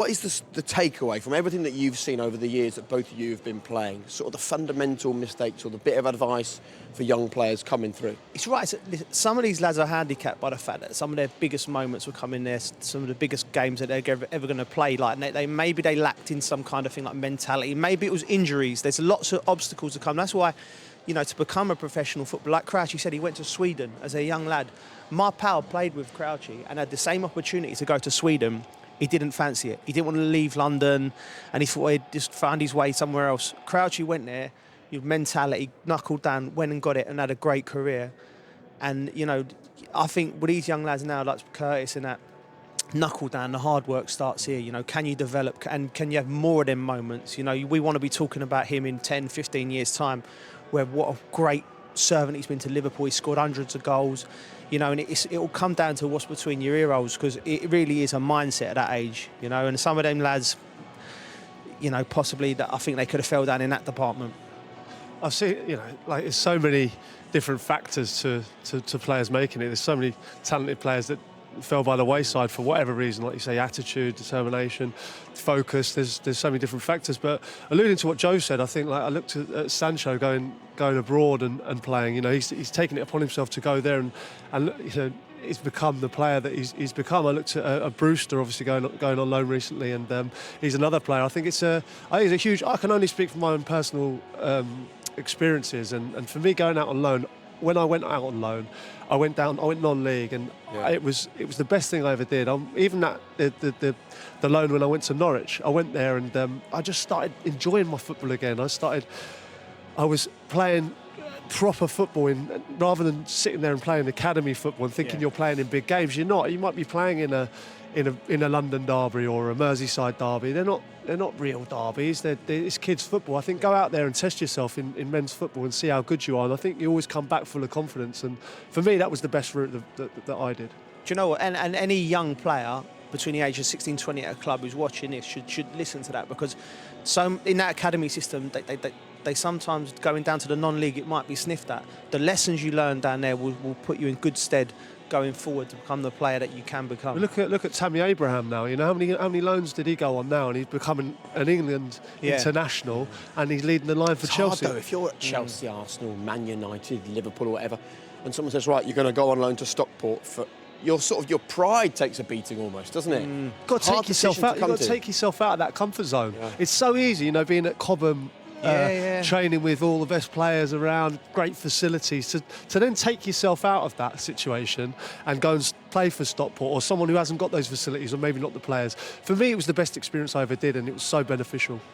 What is the takeaway from everything that you've seen over the years that both of you have been playing? Sort of the fundamental mistakes or the bit of advice for young players coming through? It's right. Some of these lads are handicapped by the fact that some of their biggest moments will come in there, some of the biggest games that they're ever going to play. Like maybe they lacked in some kind of thing like mentality. Maybe it was injuries. There's lots of obstacles to come. That's why, to become a professional footballer, like Crouchy said, he went to Sweden as a young lad. My pal played with Crouchy and had the same opportunity to go to Sweden. He didn't fancy it. He didn't want to leave London, and he thought he'd just found his way somewhere else. Crouchy went there, with mentality, knuckled down, went and got it, and had a great career. And, I think with these young lads now, like Curtis and that, knuckle down, the hard work starts here. Can you develop, and can you have more of them moments? We want to be talking about him in 10, 15 years' time, where what a great servant he's been to Liverpool. He scored hundreds of goals. And it'll come down to what's between your ear holes, because it really is a mindset at that age, and some of them lads, possibly that I think they could have fell down in that department. I've seen, there's so many different factors to players making it. There's so many talented players that fell by the wayside for whatever reason, like you say, attitude, determination, focus. There's so many different factors. But alluding to what Joe said, I think I looked at Sancho going abroad and playing. He's taken it upon himself to go there and he's become the player that he's become. I looked at Brewster, obviously going on loan recently, and he's another player. I think it's a huge. I can only speak from my own personal experiences, and for me going out on loan. When I went out on loan, I went non-league, and it was the best thing I ever did. Even that the loan when I went to Norwich, I went there and I just started enjoying my football again. I was playing proper football rather than sitting there and playing academy football and thinking you're playing in big games. You're not. You might be playing in a London derby or a Merseyside derby. They're not real derbies. It's kids' football. I think go out there and test yourself in men's football and see how good you are. And I think you always come back full of confidence. And for me, that was the best route that I did. Do you know what? And any young player between the age of 16 20 at a club who's watching this should listen to that, because in that academy system, they sometimes, going down to the non-league, it might be sniffed at. The lessons you learn down there will put you in good stead going forward to become the player that you can become. Look at Tammy Abraham now. How many loans did he go on now, and he's becoming an England international, and he's leading the line for Chelsea. Hard, though, if you're at Chelsea, Arsenal, Man United, Liverpool, or whatever, and someone says, right, you're going to go on loan to Stockport for. Your pride takes a beating almost, doesn't it? You've got to take yourself out. You've got to take yourself out of that comfort zone. Yeah. It's so easy, being at Cobham. Training with all the best players around, great facilities, to then take yourself out of that situation and go and play for Stockport or someone who hasn't got those facilities, or maybe not the players. For me, it was the best experience I ever did, and it was so beneficial.